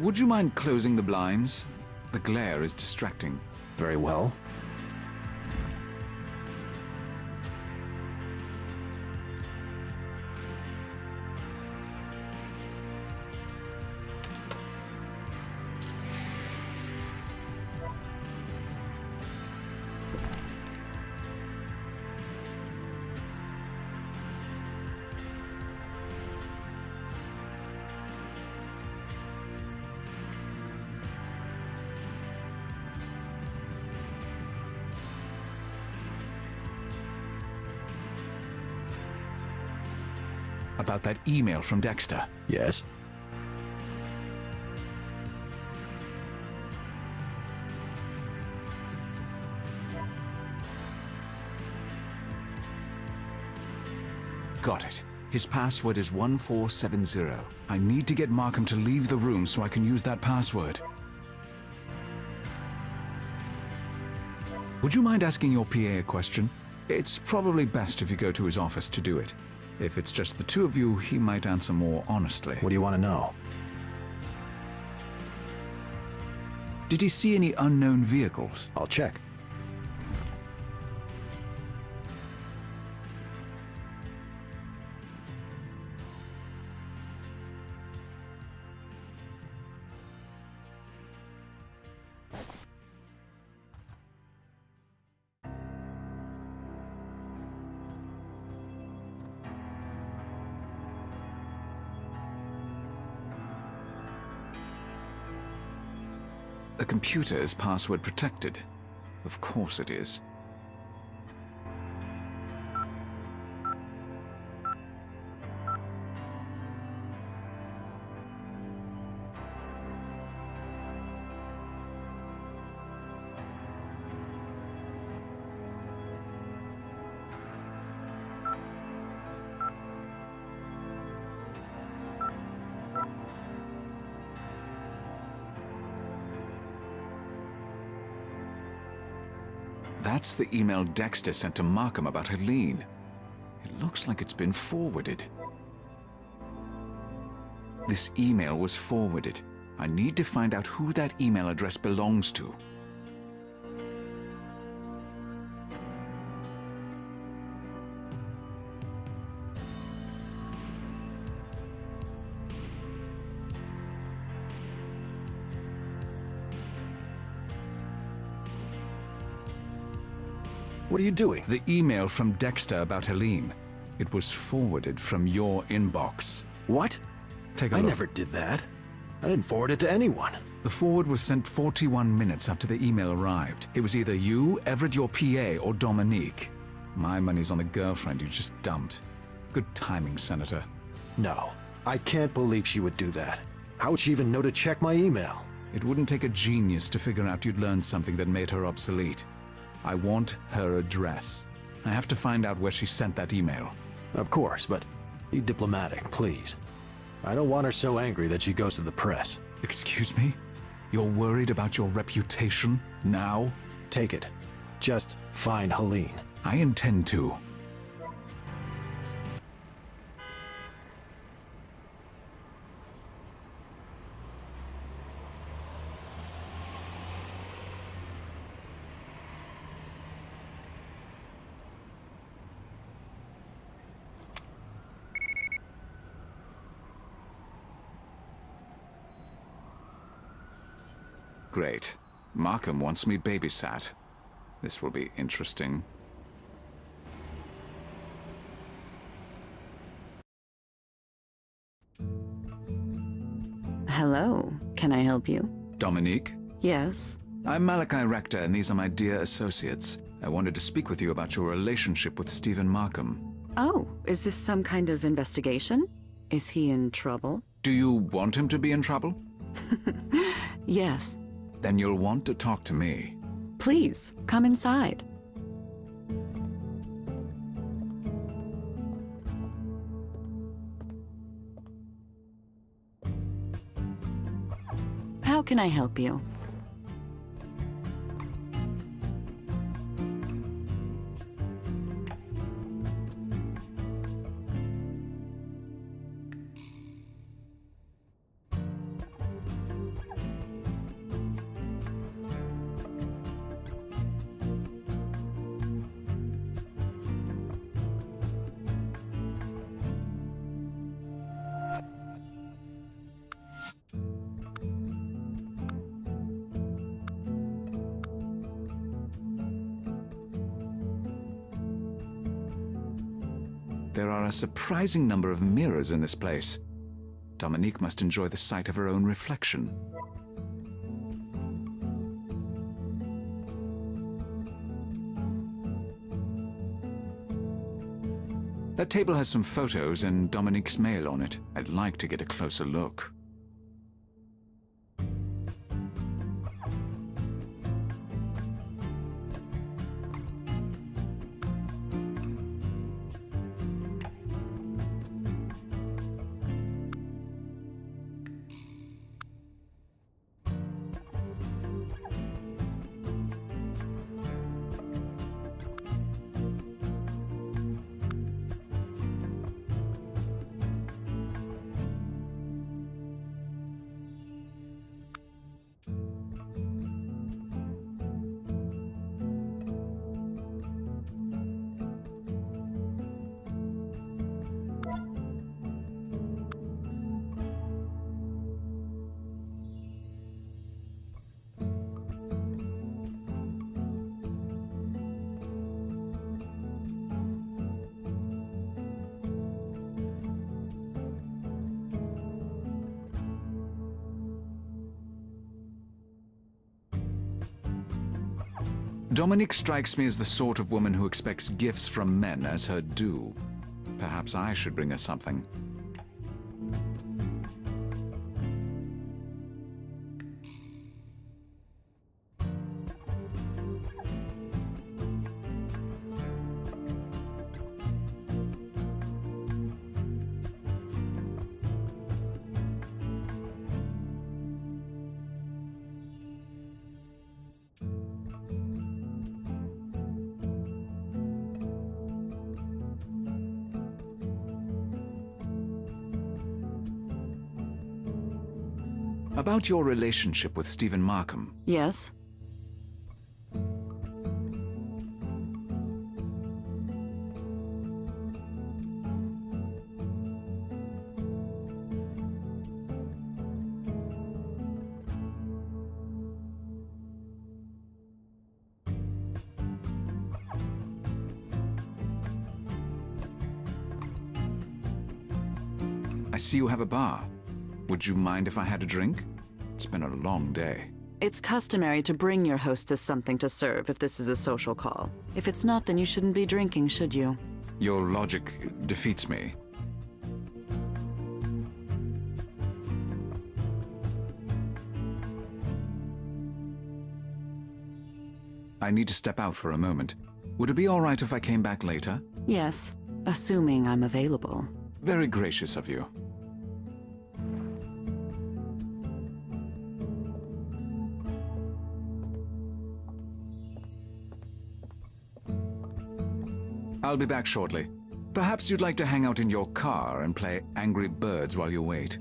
Would you mind closing the blinds? The glare is distracting. Very well. About that email from Dexter. Yes? Got it. His password is 1470. I need to get Markham to leave the room so I can use that password. Would you mind asking your PA a question? It's probably best if you go to his office to do it. If it's just the two of you, he might answer more honestly. What do you want to know? Did he see any unknown vehicles? I'll check. The computer is password protected. Of course it is. That's the email Dexter sent to Markham about Helene. It looks like it's been forwarded. This email was forwarded. I need to find out who that email address belongs to. What are you doing? The email from Dexter about Helene. It was forwarded from your inbox. What? Take a I look. never did that. I didn't forward it to anyone. The forward was sent 41 minutes after the email arrived. It was either you, Everett your PA, or Dominique. My money's on the girlfriend you just dumped. Good timing, Senator. No, I can't believe she would do that. How would she even know to check my email? It wouldn't take a genius to figure out you'd learned something that made her obsolete. I want her address. I have to find out where she sent that email. Of course, but be diplomatic, please. I don't want her so angry that she goes to the press. Excuse me? You're worried about your reputation now? Take it. Just find Helene. I intend to. Great. Markham wants me babysat. This will be interesting. Hello, can I help you? Dominique? Yes. I'm Malachi Rector, and these are my dear associates. I wanted to speak with you about your relationship with Stephen Markham. Oh, is this some kind of investigation? Is he in trouble? Do you want him to be in trouble? Yes. Then you'll want to talk to me. Please, come inside. How can I help you? There are a surprising number of mirrors in this place. Dominique must enjoy the sight of her own reflection. That table has some photos and Dominique's mail on it. I'd like to get a closer look. Dominique strikes me as the sort of woman who expects gifts from men as her due. Perhaps I should bring her something. About your relationship with Stephen Markham. Yes? I see you have a bar. Would you mind if I had a drink? It's been a long day. It's customary to bring your hostess something to serve if this is a social call. If it's not, then you shouldn't be drinking, should you? Your logic defeats me. I need to step out for a moment. Would it be all right if I came back later? Yes, assuming I'm available. Very gracious of you. I'll be back shortly. Perhaps you'd like to hang out in your car and play Angry Birds while you wait.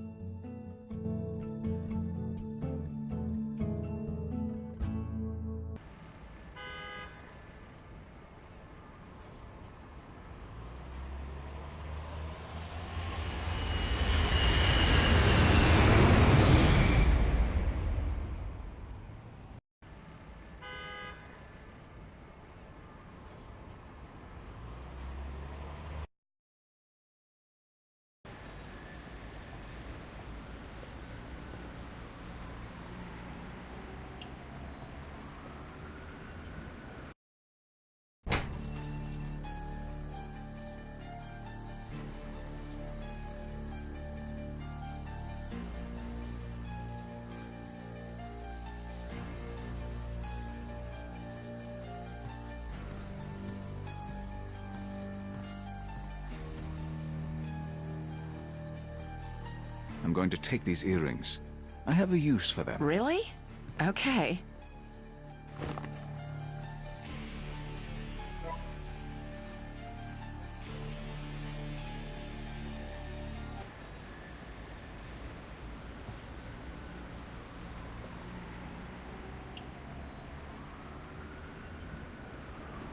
I'm going to take these earrings. I have a use for them. Really? Okay.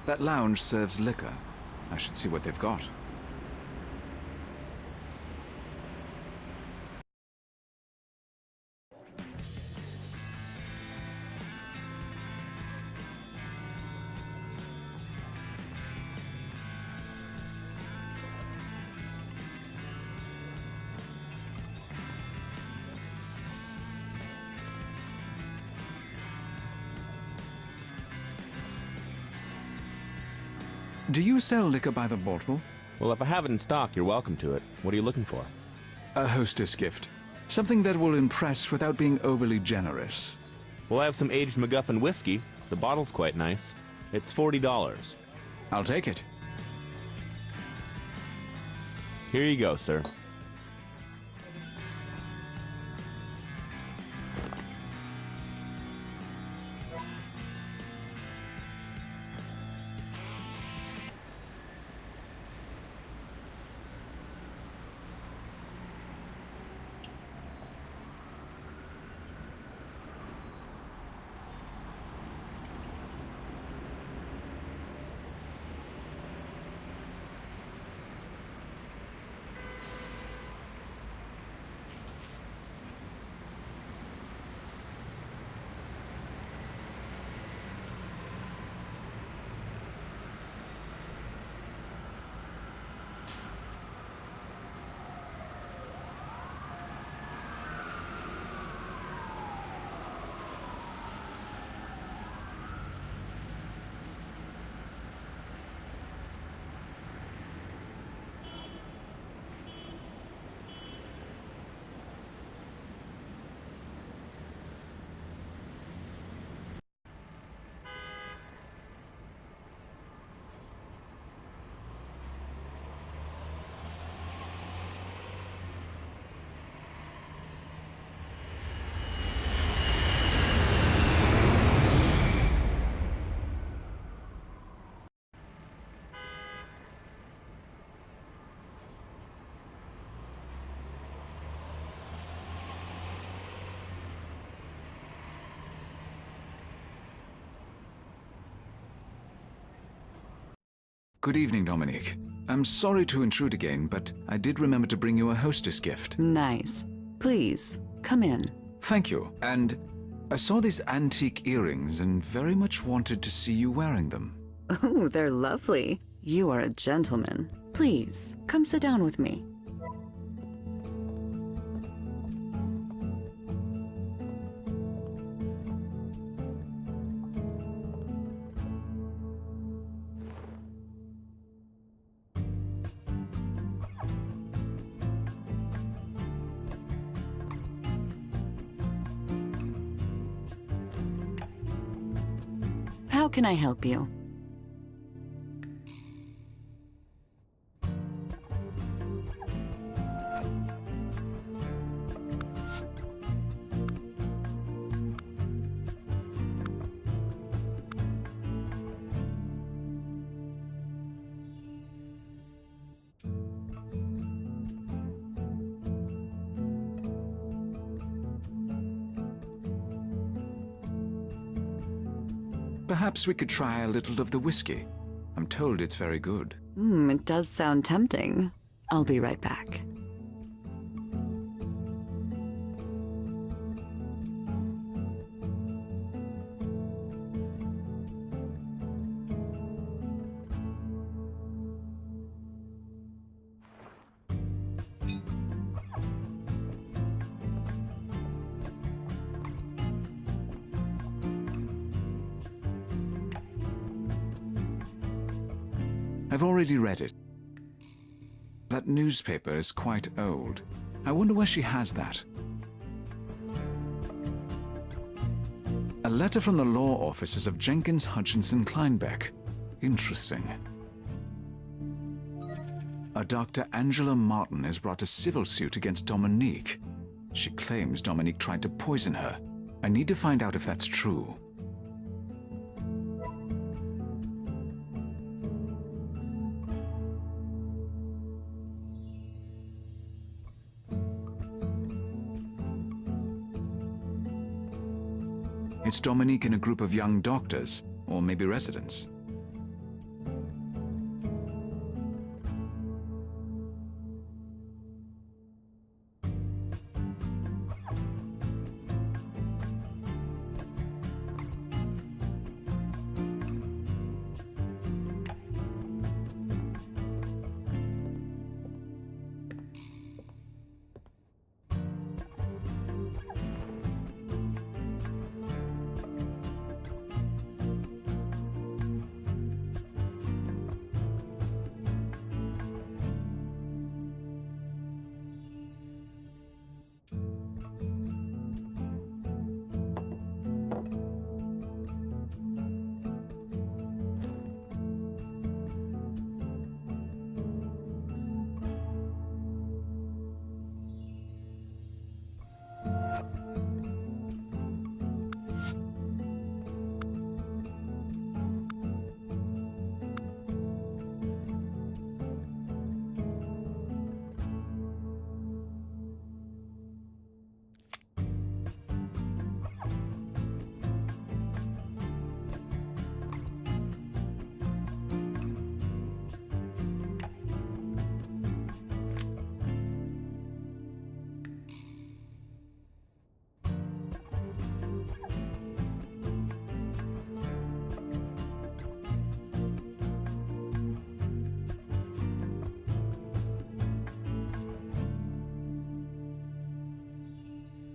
That lounge serves liquor. I should see what they've got. Do you sell liquor by the bottle? Well, if I have it in stock, you're welcome to it. What are you looking for? A hostess gift. Something that will impress without being overly generous. Well, I have some aged MacGuffin whiskey. The bottle's quite nice. It's $40. I'll take it. Here you go, sir. Good evening, Dominique. I'm sorry to intrude again, but I did remember to bring you a hostess gift. Nice. Please, come in. Thank you. And I saw these antique earrings and very much wanted to see you wearing them. Oh, they're lovely. You are a gentleman. Please, come sit down with me. How can I help you? Perhaps we could try a little of the whiskey. I'm told it's very good. It does sound tempting. I'll be right back. I've already read it. That newspaper is quite old. I wonder where she has that. A letter from the law offices of Jenkins, Hutchinson, Kleinbeck. Interesting. A Dr. Angela Martin has brought a civil suit against Dominique. She claims Dominique tried to poison her. I need to find out if that's true. It's Dominique and a group of young doctors, or maybe residents.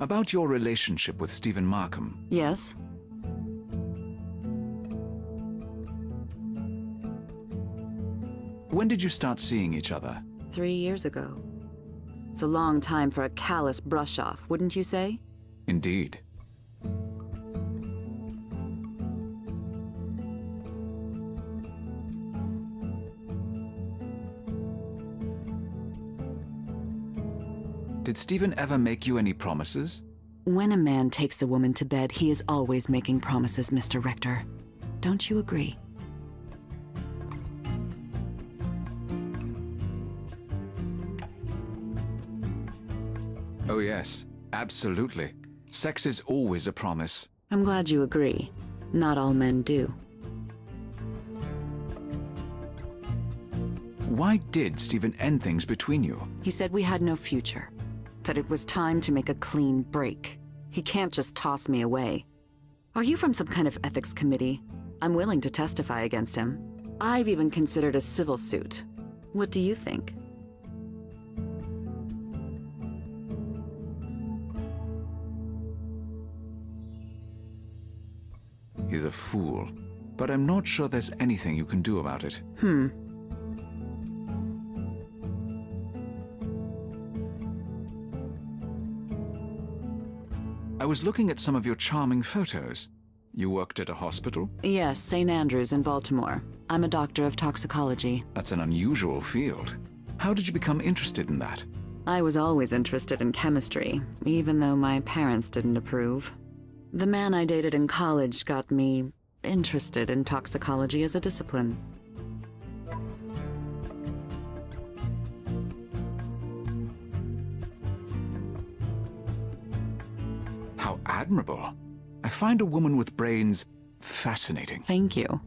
About your relationship with Stephen Markham. Yes? When did you start seeing each other? 3 years ago. It's a long time for a callous brush-off, wouldn't you say? Indeed. Did Stephen ever make you any promises? When a man takes a woman to bed, he is always making promises, Mr. Richter. Don't you agree? Oh yes, absolutely. Sex is always a promise. I'm glad you agree. Not all men do. Why did Stephen end things between you? He said we had no future. That it was time to make a clean break. He can't just toss me away. Are you from some kind of ethics committee? I'm willing to testify against him. I've even considered a civil suit. What do you think? He's a fool. But I'm not sure there's anything you can do about it. I was looking at some of your charming photos. You worked at a hospital? Yes, St. Andrews in Baltimore. I'm a doctor of toxicology. That's an unusual field. How did you become interested in that? I was always interested in chemistry, even though my parents didn't approve. The man I dated in college got me interested in toxicology as a discipline. How admirable. I find a woman with brains fascinating. Thank you.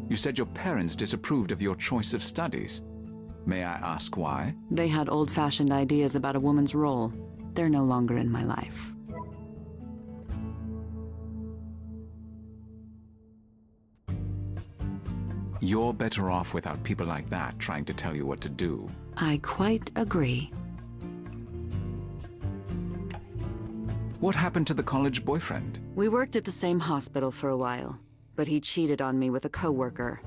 You said your parents disapproved of your choice of studies. May I ask why? They had old-fashioned ideas about a woman's role. They're no longer in my life. You're better off without people like that trying to tell you what to do. I quite agree. What happened to the college boyfriend? We worked at the same hospital for a while, but he cheated on me with a coworker.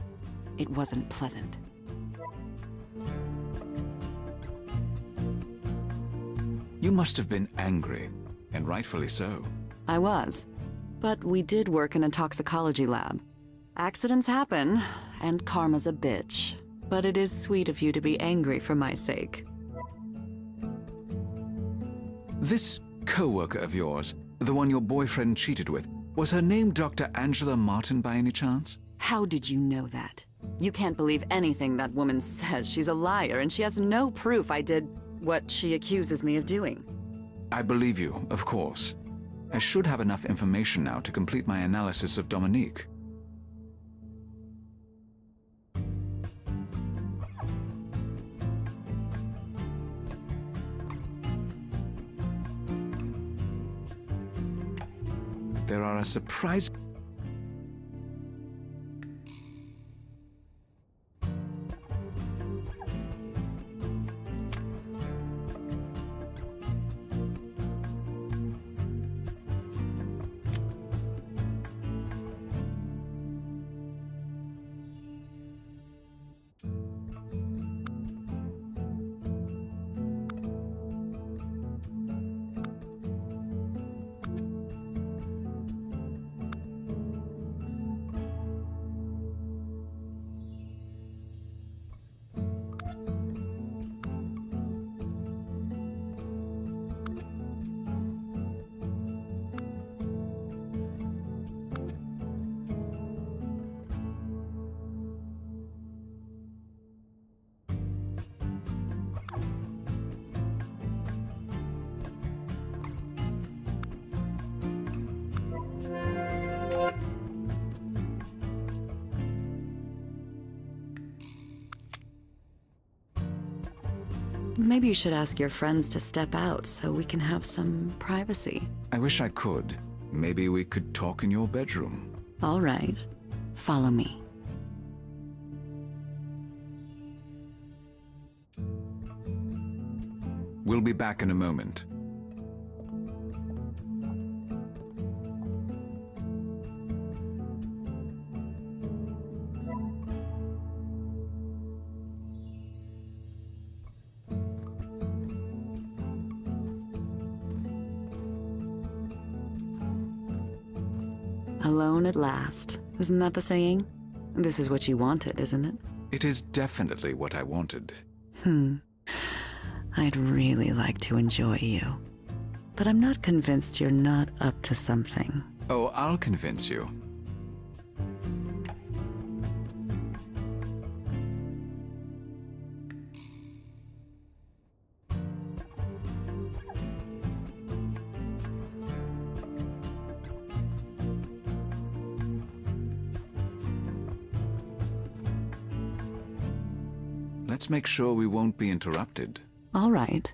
It wasn't pleasant. You must have been angry, and rightfully so. I was. But we did work in a toxicology lab. Accidents happen, and karma's a bitch. But it is sweet of you to be angry for my sake. This co-worker of yours, the one your boyfriend cheated with, was her name Dr. Angela Martin by any chance? How did you know that? You can't believe anything that woman says. She's a liar, and she has no proof I did what she accuses me of doing. I believe you, of course. I should have enough information now to complete my analysis of Dominique. There are a surprise... Maybe you should ask your friends to step out so we can have some privacy. I wish I could. Maybe we could talk in your bedroom. All right. Follow me. We'll be back in a moment. Alone at last. Isn't that the saying? This is what you wanted, isn't it? It is definitely what I wanted. I'd really like to enjoy you. But I'm not convinced you're not up to something. Oh, I'll convince you. Let's make sure we won't be interrupted. All right.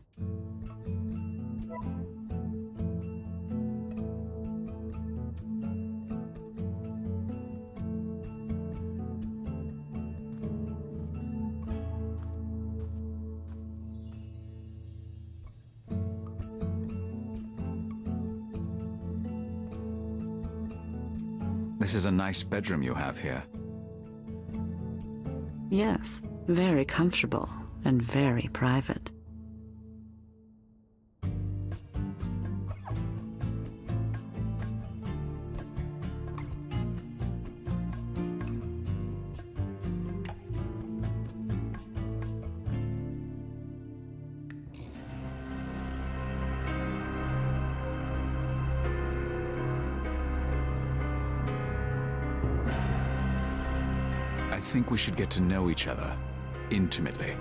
This is a nice bedroom you have here. Yes, very comfortable and very private. I think we should get to know each other intimately.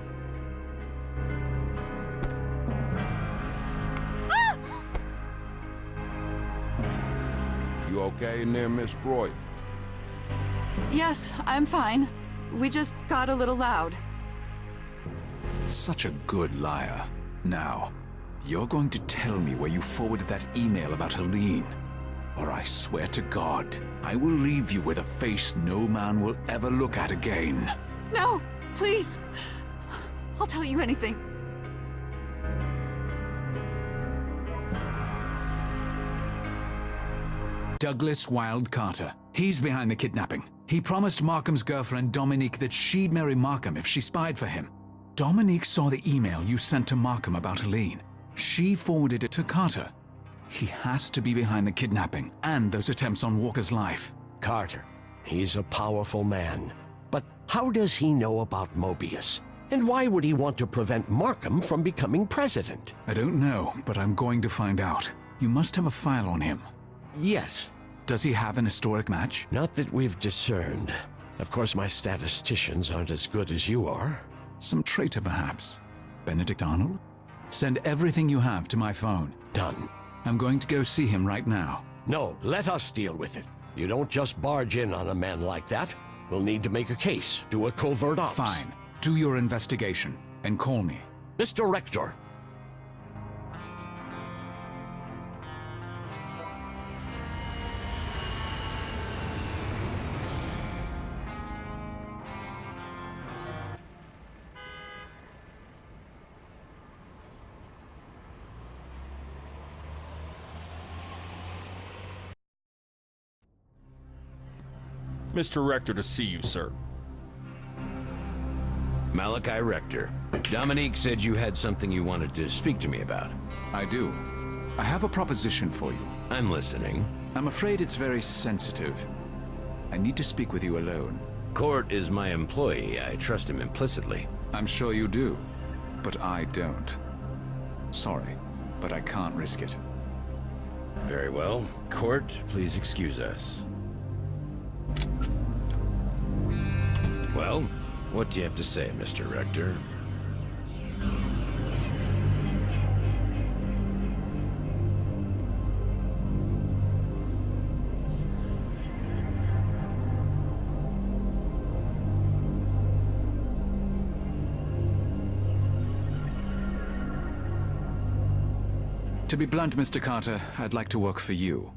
You okay in there, Miss Freud? Yes, I'm fine. We just got a little loud. Such a good liar. Now, you're going to tell me where you forwarded that email about Helene, or I swear to God, I will leave you with a face no man will ever look at again. No, please. I'll tell you anything. Douglas Wilde Carter. He's behind the kidnapping. He promised Markham's girlfriend Dominique that she'd marry Markham if she spied for him. Dominique saw the email you sent to Markham about Helene. She forwarded it to Carter. He has to be behind the kidnapping and those attempts on Walker's life. Carter. He's a powerful man. But how does he know about Mobius? And why would he want to prevent Markham from becoming president? I don't know, but I'm going to find out. You must have a file on him. Yes. Does he have an historic match? Not that we've discerned. Of course, my statisticians aren't as good as you are. Some traitor, perhaps? Benedict Arnold? Send everything you have to my phone. Done. I'm going to go see him right now. No, let us deal with it. You don't just barge in on a man like that. We'll need to make a case, do a covert ops. Fine. Do your investigation, and call me. Mr. Rector. Mr. Rector to see you, sir. Malachi Rector. Dominique said you had something you wanted to speak to me about. I do. I have a proposition for you. I'm listening. I'm afraid it's very sensitive. I need to speak with you alone. Court is my employee. I trust him implicitly. I'm sure you do, but I don't. Sorry, but I can't risk it. Very well. Court, please excuse us. Well, what do you have to say, Mr. Rector? To be blunt, Mr. Carter, I'd like to work for you.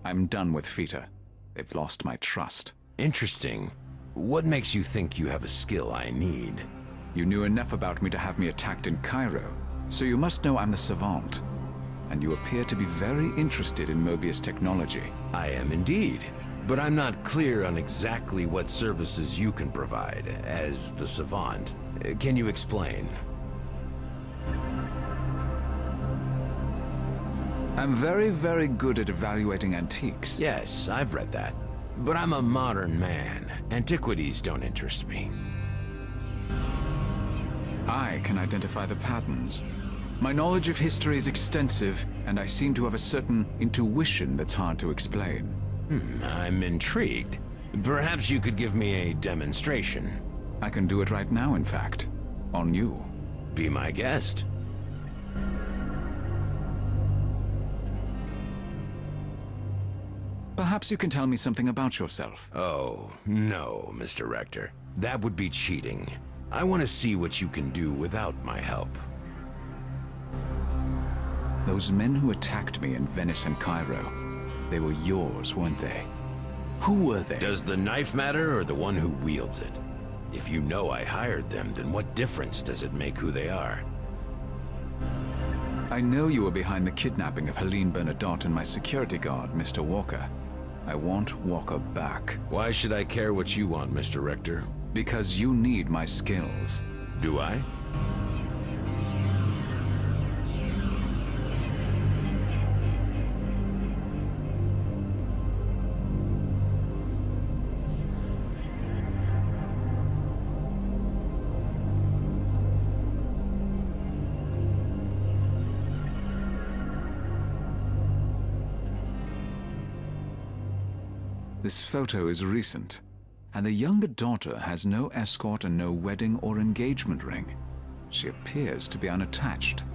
I'm done with FETA. They've lost my trust. Interesting. What makes you think you have a skill I need? You knew enough about me to have me attacked in Cairo, so you must know I'm the Savant. And you appear to be very interested in Meobius technology. I am indeed. But I'm not clear on exactly what services you can provide as the Savant. Can you explain? I'm very, very good at evaluating antiques. Yes, I've read that. But I'm a modern man. Antiquities don't interest me. I can identify the patterns. My knowledge of history is extensive, and I seem to have a certain intuition that's hard to explain. I'm intrigued. Perhaps you could give me a demonstration. I can do it right now, in fact. On you. Be my guest. Perhaps you can tell me something about yourself. Oh, no, Mr. Rector. That would be cheating. I want to see what you can do without my help. Those men who attacked me in Venice and Cairo, they were yours, weren't they? Who were they? Does the knife matter or the one who wields it? If you know I hired them, then what difference does it make who they are? I know you were behind the kidnapping of Helene Bernadotte and my security guard, Mr. Walker. I want Walker back. Why should I care what you want, Mr. Rector? Because you need my skills. Do I? This photo is recent, and the younger daughter has no escort and no wedding or engagement ring. She appears to be unattached.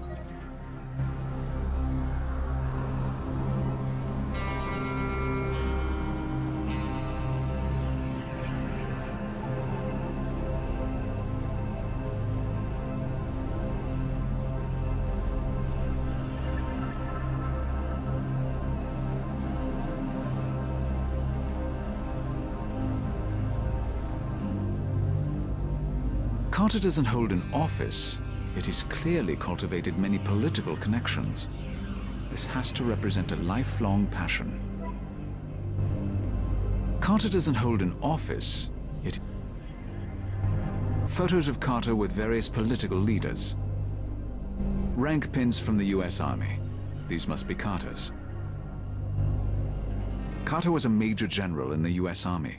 Carter doesn't hold an office, yet he's clearly cultivated many political connections. This has to represent a lifelong passion. Carter doesn't hold an office, yet... Photos of Carter with various political leaders. Rank pins from the US Army. These must be Carter's. Carter was a major general in the US Army.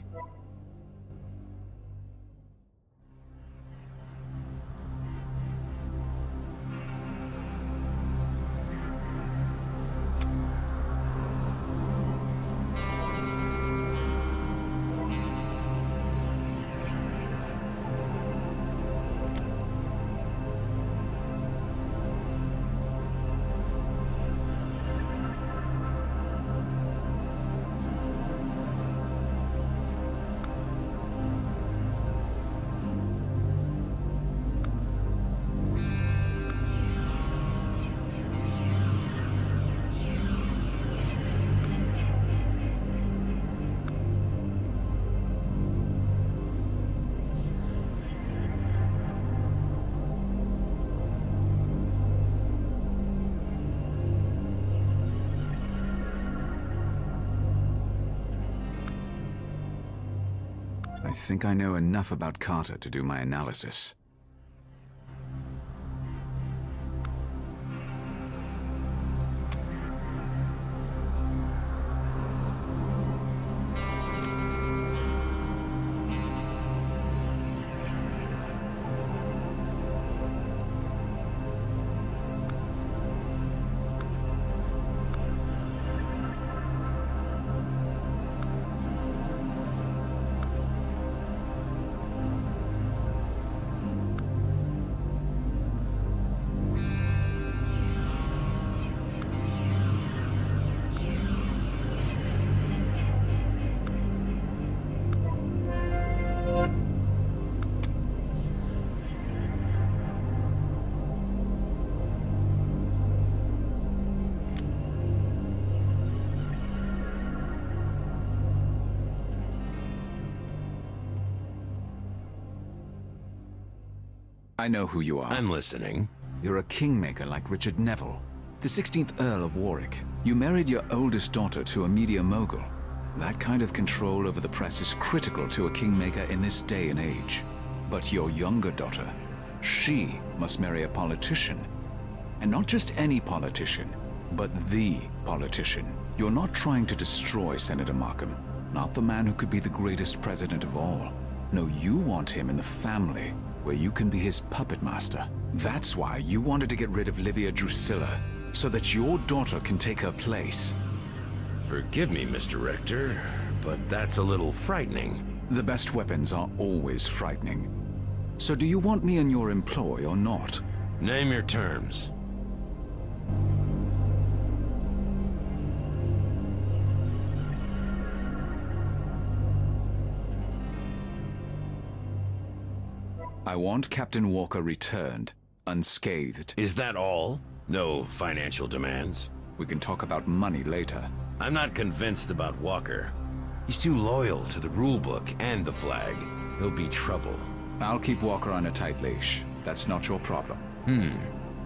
I think I know enough about Carter to do my analysis. I know who you are. I'm listening. You're a kingmaker like Richard Neville, the 16th Earl of Warwick. You married your oldest daughter to a media mogul. That kind of control over the press is critical to a kingmaker in this day and age. But your younger daughter, she must marry a politician. And not just any politician, but the politician. You're not trying to destroy Senator Markham, not the man who could be the greatest president of all. No, you want him in the family, where you can be his puppet master. That's why you wanted to get rid of Livia Drusilla, so that your daughter can take her place. Forgive me, Mr. Rector, but that's a little frightening. The best weapons are always frightening. So do you want me in your employ or not? Name your terms. I want Captain Walker returned, unscathed. Is that all? No financial demands? We can talk about money later. I'm not convinced about Walker. He's too loyal to the rulebook and the flag. He'll be trouble. I'll keep Walker on a tight leash. That's not your problem.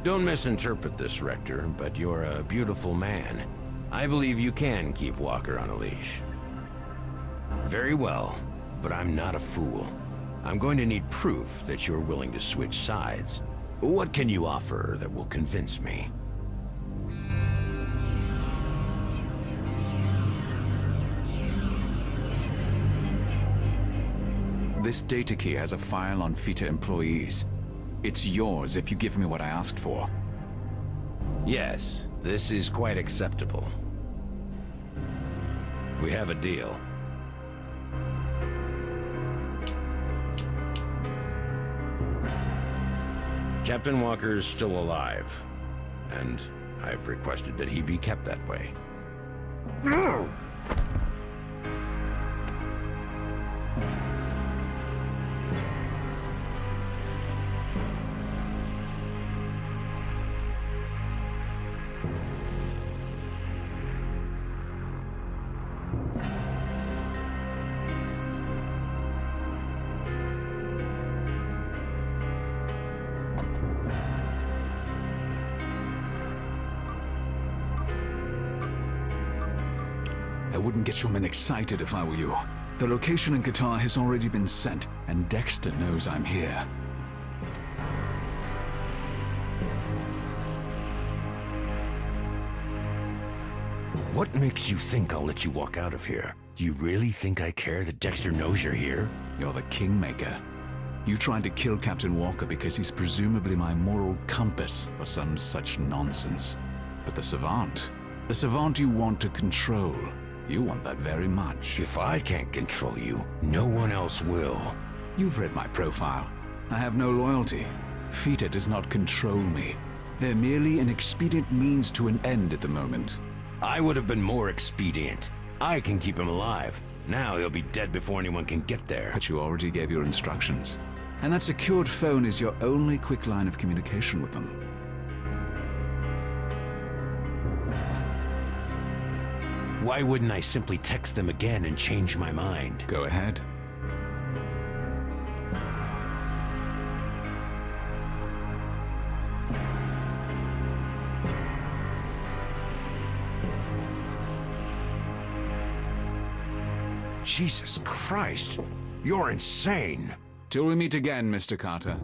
Don't misinterpret this, Rector, but you're a beautiful man. I believe you can keep Walker on a leash. Very well, but I'm not a fool. I'm going to need proof that you're willing to switch sides. What can you offer that will convince me? This data key has a file on FITA employees. It's yours if you give me what I asked for. Yes, this is quite acceptable. We have a deal. Captain Walker's still alive, and I've requested that he be kept that way. I wouldn't get your men excited if I were you. The location in Qatar has already been sent, and Dexter knows I'm here. What makes you think I'll let you walk out of here? Do you really think I care that Dexter knows you're here? You're the Kingmaker. You tried to kill Captain Walker because he's presumably my moral compass or some such nonsense. But the Savant you want to control, you want that very much. If I can't control you, no one else will. You've read my profile. I have no loyalty. FITA does not control me. They're merely an expedient means to an end at the moment. I would have been more expedient. I can keep him alive. Now he'll be dead before anyone can get there. But you already gave your instructions. And that secured phone is your only quick line of communication with them. Why wouldn't I simply text them again and change my mind? Go ahead. Jesus Christ, you're insane. Till we meet again, Mr. Carter.